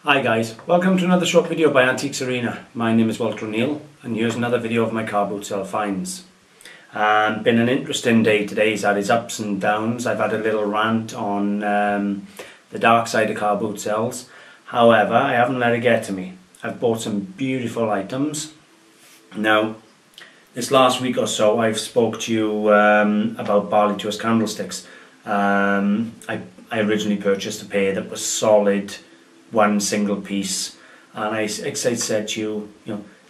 Hi guys, welcome to another short video by Antiques Arena. My name is Walter O'Neill and here's another video of my car boot sale finds. Been an interesting day today. It's had its ups and downs. I've had a little rant on the dark side of car boot sales. However, I haven't let it get to me. I've bought some beautiful items. Now, this last week or so I've spoke to you about barley twist candlesticks. I originally purchased a pair that was solid, one single piece, and I said to you,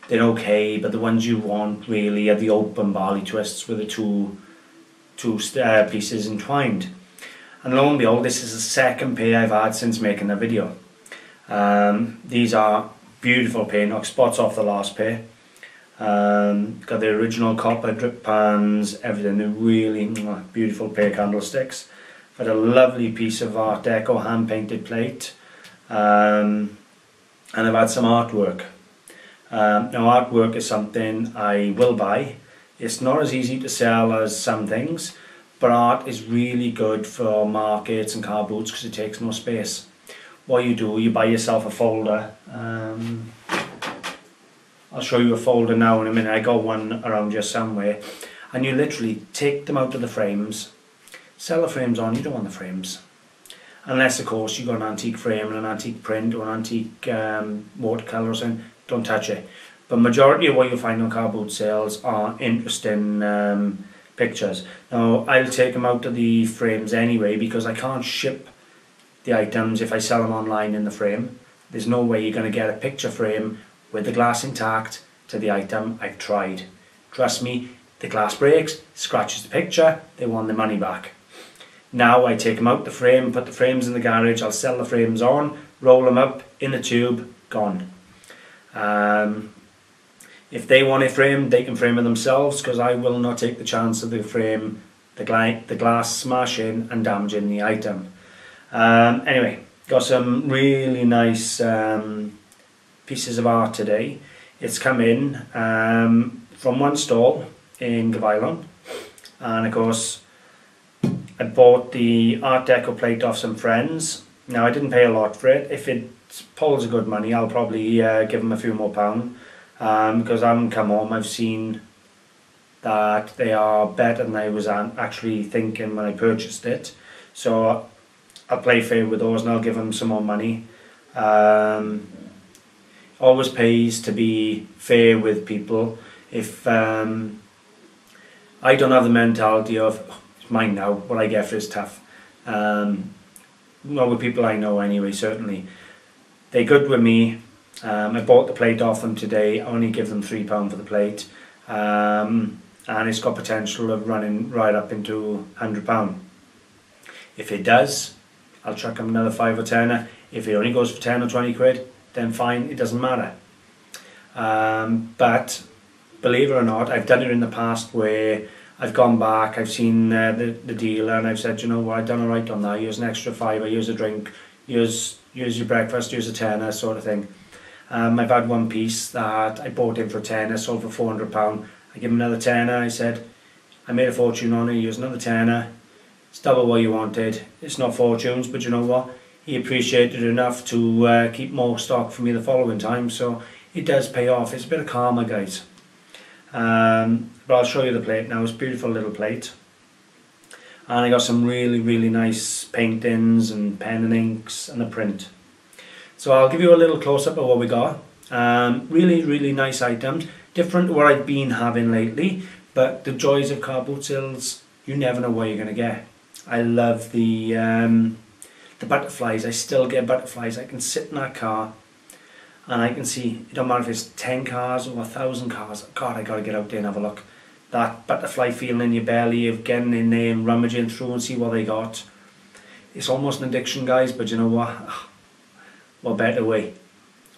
they're okay, but the ones you want really are the open barley twists with the two pieces entwined. And lo and behold, this is the second pair I've had since making the video. These are beautiful pair, knock spots off the last pair. Got the original copper drip pans, everything. They're really beautiful pair of candlesticks. Got a lovely piece of Art Deco hand painted plate. And I've had some artwork. Now artwork is something I will buy. It's not as easy to sell as some things, but art is really good for markets and car boots because it takes no space. What you do, you buy yourself a folder. I'll show you a folder now in a minute. I got one around here somewhere, and you literally take them out of the frames, sell the frames on. You don't want the frames. Unless, of course, you've got an antique frame and an antique print or an antique watercolour or something, don't touch it. But majority of what you'll find on car boot sales are interesting pictures. Now, I'll take them out of the frames anyway because I can't ship the items if I sell them online in the frame. There's no way you're going to get a picture frame with the glass intact to the item. I've tried. Trust me, the glass breaks, scratches the picture, they want the money back. Now I take them out the frame, put the frames in the garage, I'll sell the frames on, roll them up in the tube, gone. If they want it framed, they can frame it themselves because I will not take the chance of the frame, the glass smashing and damaging the item. Anyway, got some really nice pieces of art today. It's come in from one stall in Gavilon, and of course I bought the Art Deco plate off some friends. Now I didn't pay a lot for it. If it pulls a good money, I'll probably give them a few more pound because I haven't come home. I've seen that they are better than I was actually thinking when I purchased it. So I'll play fair with those and I'll give them some more money. Always pays to be fair with people. If I don't have the mentality of mine now, what I get for is tough. Not with people I know anyway, certainly. They're good with me. I bought the plate off them today. I only give them £3 for the plate. And it's got potential of running right up into £100. If it does, I'll chuck them another 5 or 10. If it only goes for 10 or 20 quid, then fine, it doesn't matter. But believe it or not, I've done it in the past where I've gone back, I've seen the dealer and I've said, you know what, I've done alright on that, here's an extra £5, here's a drink, here's your breakfast, here's a tenner, sort of thing. I've had one piece that I bought in for a tenner, sold for £400, I give him another tenner, I said, I made a fortune on it, here's another tenner, it's double what you wanted, it's not fortunes, but you know what, he appreciated it enough to keep more stock for me the following time, so it does pay off. It's a bit of karma, guys. But I'll show you the plate now. It's a beautiful little plate, and I got some really nice paintings and pen and inks and a print. So I'll give you a little close-up of what we got. Really nice items, different to what I've been having lately, but the joys of car boot sales, you never know what you're going to get. I love the butterflies. I still get butterflies. I can sit in that car and I can see, it don't matter if it's 10 cars or 1,000 cars, God, I gotta get out there and have a look. That butterfly feeling in your belly of getting in there and rummaging through and see what they got. It's almost an addiction, guys, but you know what? What better way?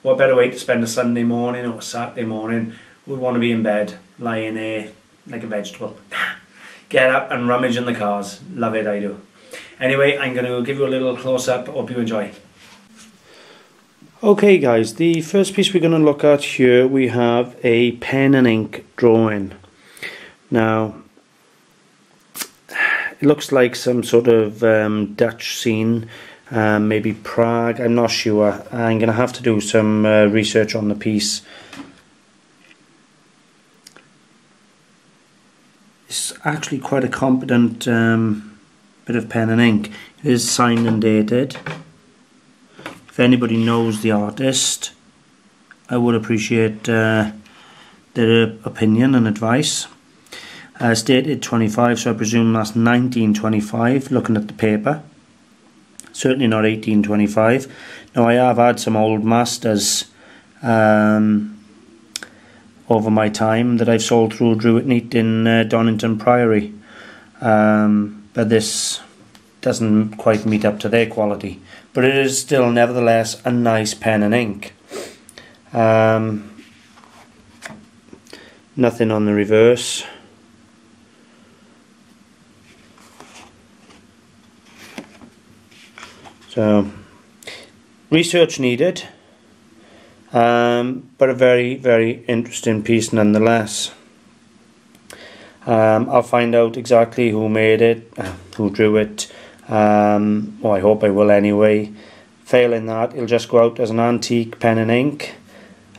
What better way to spend a Sunday morning or a Saturday morning? Would want to be in bed, lying there like a vegetable. Get up and rummage in the cars. Love it, I do. Anyway, I'm going to give you a little close-up. Hope you enjoy. Okay guys, the first piece we're going to look at here, we have a pen and ink drawing. Now, it looks like some sort of Dutch scene. maybe Prague, I'm not sure. I'm going to have to do some research on the piece. It's actually quite a competent bit of pen and ink. It is signed and dated. If anybody knows the artist, I would appreciate their opinion and advice. It's dated 25, so I presume that's 1925, looking at the paper. Certainly not 1825. Now, I have had some old masters over my time that I've sold through Druitt Neat in Donington Priory, but this doesn't quite meet up to their quality, but it is still nevertheless a nice pen and ink. Nothing on the reverse. So, research needed, but a very, very interesting piece nonetheless. I'll find out exactly who made it, who drew it. Well, I hope I will anyway. Failing that, it'll just go out as an antique pen and ink,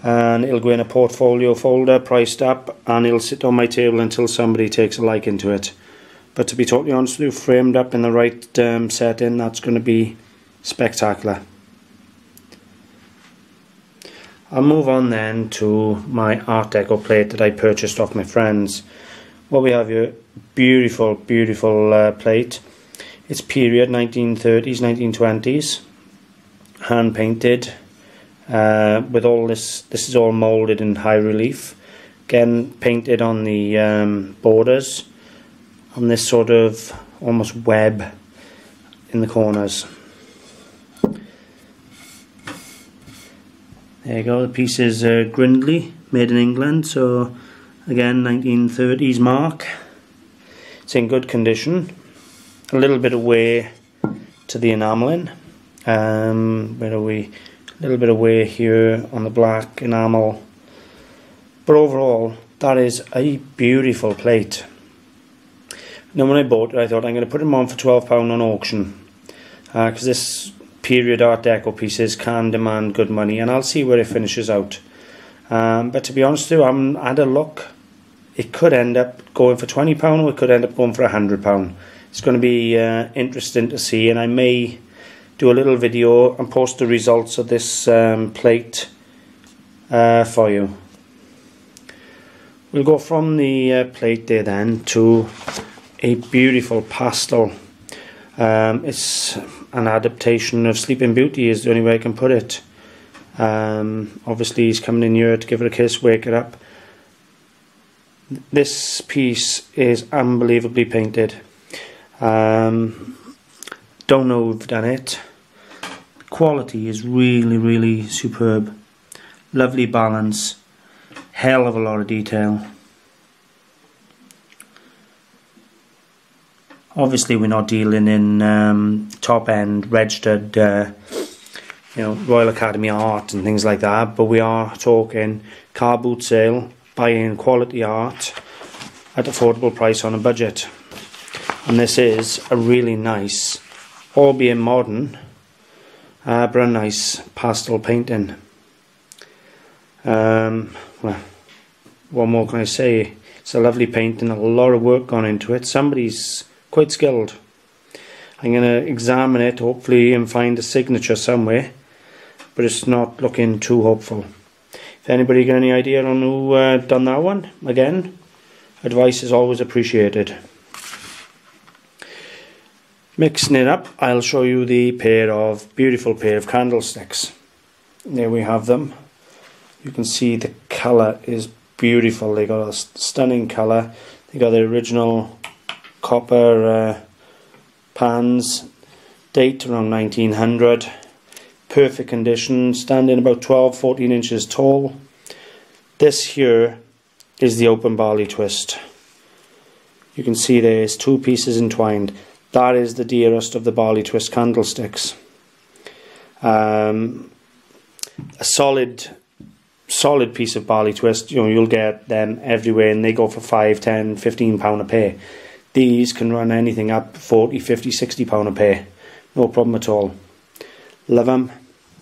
and it'll go in a portfolio folder, priced up, and it'll sit on my table until somebody takes a liking to it. But to be totally honest with you, framed up in the right setting, that's going to be spectacular. I'll move on then to my Art Deco plate that I purchased off my friends. What we have here, beautiful, beautiful plate. It's period 1930s, 1920s, hand painted with all this. This is all moulded in high relief. Again, painted on the borders, on this sort of almost web in the corners. There you go, the piece is Grindley, made in England, so again 1930s mark. It's in good condition. A little bit of wear to the enamelling. Where are we? A little bit of wear here on the black enamel. But overall, that is a beautiful plate. Now when I bought it, I thought I'm going to put them on for £12 on auction. Because this period Art Deco pieces can demand good money, and I'll see where it finishes out. But to be honest with you, I had a look. It could end up going for £20 or it could end up going for £100. It's going to be interesting to see, and I may do a little video and post the results of this plate for you. We'll go from the plate there then to a beautiful pastel. It's an adaptation of Sleeping Beauty, is the only way I can put it. Obviously he's coming in here to give her a kiss, wake her up. This piece is unbelievably painted. Don't know who've done it. Quality is really, really superb. Lovely balance. Hell of a lot of detail. Obviously we're not dealing in top end registered Royal Academy art and things like that, but we are talking car boot sale, buying quality art at affordable price on a budget. And this is a really nice, albeit modern, but a nice pastel painting. Well, what more can I say? It's a lovely painting, a lot of work gone into it. Somebody's quite skilled. I'm going to examine it hopefully and find a signature somewhere, but it's not looking too hopeful. If anybody got any idea on who done that one, again, advice is always appreciated. Mixing it up, I'll show you the beautiful pair of candlesticks. There we have them. You can see the colour is beautiful. They got a stunning colour. They got the original copper pans, date around 1900, perfect condition, standing about 12-14 inches tall. This here is the open barley twist. You can see there's two pieces entwined. That is the dearest of the barley twist candlesticks. A solid piece of barley twist, you'll get them everywhere, and they go for £5, £10, £15 a pair. These can run anything up £40, £50, £60 a pair, no problem at all. Love them.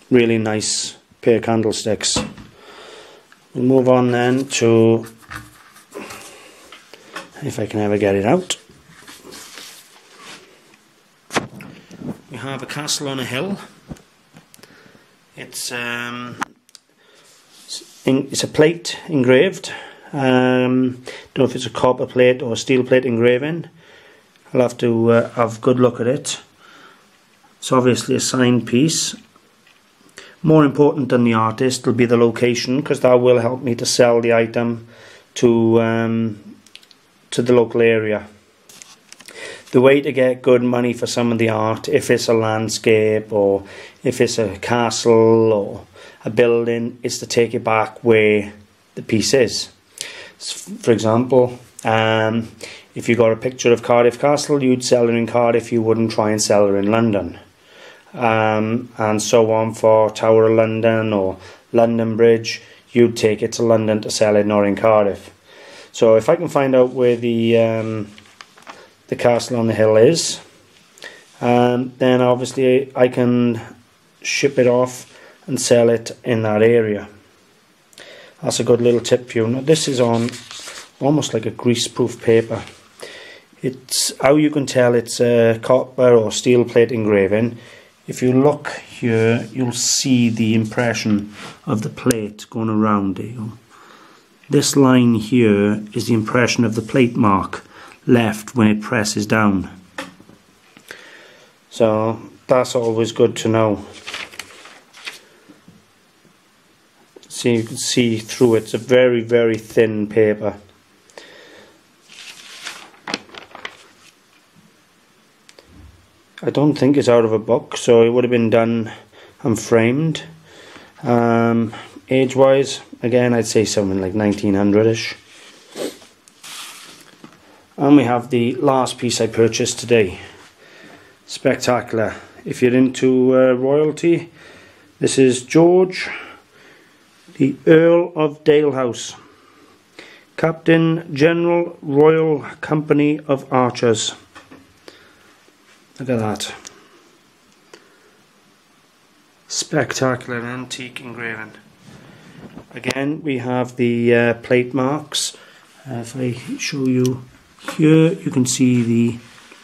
Really nice pair of candlesticks. We'll move on then to, if I can ever get it out. We have a castle on a hill. It's a plate engraved. Don't know if it's a copper plate or a steel plate engraving. I'll have to have a good look at it. It's obviously a signed piece. More important than the artist will be the location, because that will help me to sell the item to the local area. The way to get good money for some of the art, if it's a landscape or if it's a castle or a building, is to take it back where the piece is. For example, if you got a picture of Cardiff Castle, you'd sell it in Cardiff, you wouldn't try and sell it in London. And so on for Tower of London or London Bridge, you'd take it to London to sell it, not in Cardiff. So if I can find out where the castle on the hill is, then obviously I can ship it off and sell it in that area. That's a good little tip for you. Now, this is on almost like a greaseproof paper. It's how you can tell it's a copper or steel plate engraving. If you look here, you'll see the impression of the plate going around it. This line here is the impression of the plate mark left when it presses down. So that's always good to know. So you can see through it. It's a very, very thin paper. I don't think it's out of a book, so it would have been done and framed. Age wise, again, I'd say something like 1900ish. And we have the last piece I purchased today. Spectacular. If you're into royalty, this is George, the Earl of Dalehouse, Captain General Royal Company of Archers. Look at that. Spectacular antique engraving. Again, we have the plate marks. If I show you here, you can see the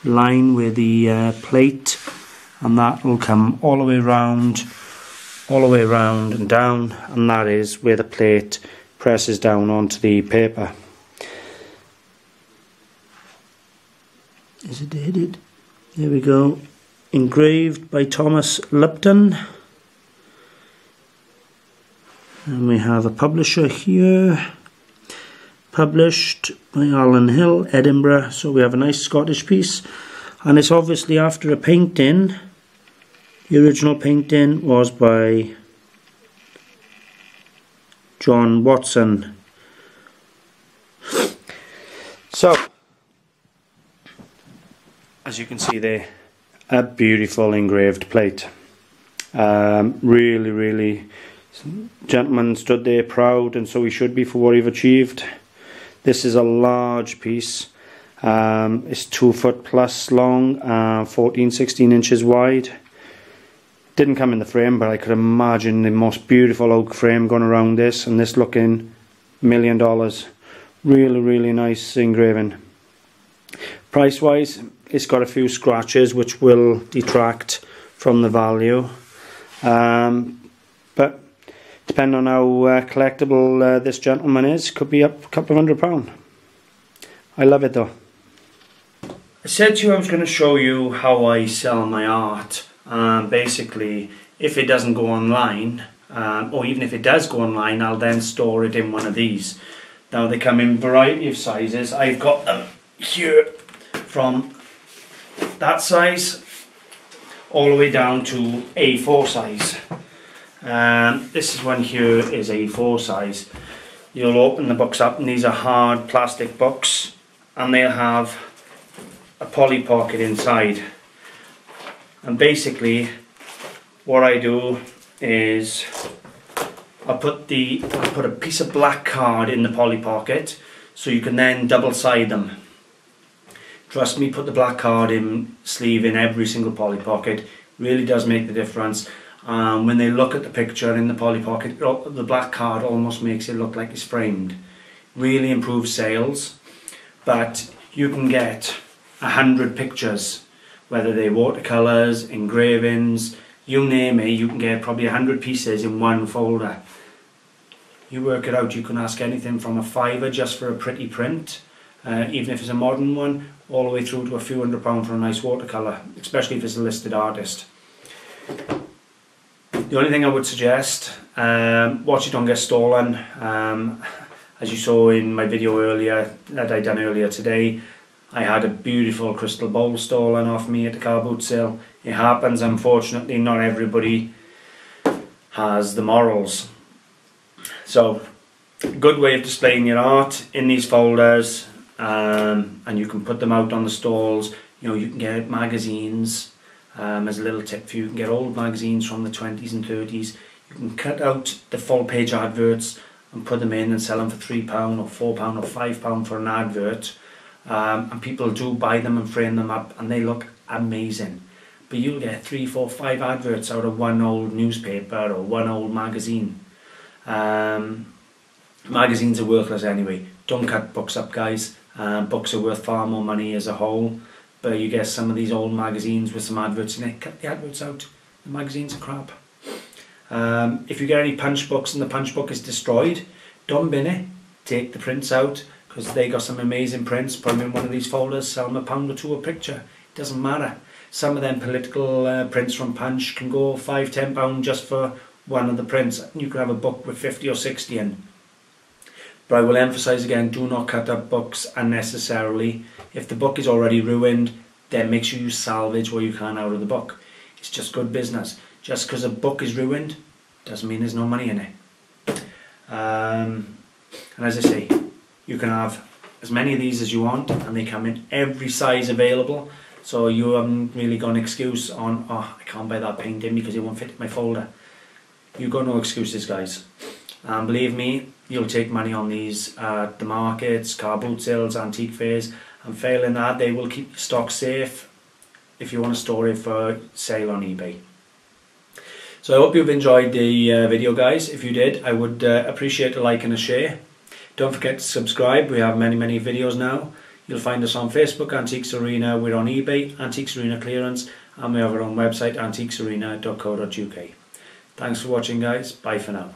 line where the plate, and that will come all the way around and down, and that is where the plate presses down onto the paper. Is it headed? There we go. Engraved by Thomas Lupton. And we have a publisher here. Published by Alan Hill, Edinburgh. So we have a nice Scottish piece. And it's obviously after a painting. The original painting was by John Watson. So, as you can see there, a beautiful engraved plate. Really, gentleman stood there proud, and so he should be for what he've achieved. This is a large piece. It's 2 foot plus long, 14-16 inches wide. Didn't come in the frame, but I could imagine the most beautiful oak frame going around this, and this looking $1 million. Really nice engraving. Price wise, it's got a few scratches which will detract from the value, but depending on how collectible this gentleman is, could be up a couple of £100. I love it though. I said to you I was going to show you how I sell my art. Basically, if it doesn't go online, or even if it does go online, I'll then store it in one of these. Now they come in a variety of sizes. I've got them here from that size all the way down to A4 size. This is one here is A4 size. You'll open the books up, and these are hard plastic books, and they'll have a poly pocket inside. And basically what I do is I'll put a piece of black card in the poly pocket, so you can then double side them. Trust me, put the black card in sleeve in every single poly pocket. Really does make the difference. When they look at the picture in the Polly Pocket, the black card almost makes it look like it's framed. Really improves sales. But you can get 100 pictures, whether they're watercolours, engravings, you name it, you can get probably 100 pieces in one folder. You work it out, you can ask anything from a £5 just for a pretty print, even if it's a modern one, all the way through to a few £100 for a nice watercolour, especially if it's a listed artist. The only thing I would suggest, watch it don't get stolen. As you saw in my video earlier, that I done earlier today, I had a beautiful crystal bowl stolen off me at the car boot sale. It happens, unfortunately, not everybody has the morals. So, good way of displaying your art in these folders, and you can put them out on the stalls. You know, you can get magazines. As a little tip for you, can get old magazines from the 20s and 30s. You can cut out the full page adverts and put them in and sell them for £3 or £4 or £5 for an advert. And people do buy them and frame them up, and they look amazing. But you'll get 3, 4, 5 adverts out of one old newspaper or one old magazine. Magazines are worthless anyway. Don't cut books up, guys. Books are worth far more money as a whole. But you get some of these old magazines with some adverts in it, cut the adverts out. The magazines are crap. If you get any punch books and the punch book is destroyed, don't bin it. Take the prints out, because they got some amazing prints. Put them in one of these folders, sell them £1 or £2 a picture. It doesn't matter. Some of them political prints from Punch can go £5, £10 just for one of the prints. You could have a book with 50 or 60 in. But I will emphasise again, do not cut up books unnecessarily. If the book is already ruined, then make sure you salvage what you can out of the book. It's just good business. Just because a book is ruined doesn't mean there's no money in it. And as I say, you can have as many of these as you want, and they come in every size available. So you haven't really got an excuse on, oh, I can't buy that painting because it won't fit in my folder. You've got no excuses, guys. And believe me, you'll take money on these at the markets, car boot sales, antique fairs, and failing that, they will keep your stock safe if you want to store it for sale on eBay. So I hope you've enjoyed the video, guys. If you did, I would appreciate a like and a share. Don't forget to subscribe. We have many videos now. You'll find us on Facebook, Antiques Arena. We're on eBay, Antiques Arena Clearance, and we have our own website, antiquesarena.co.uk. Thanks for watching, guys. Bye for now.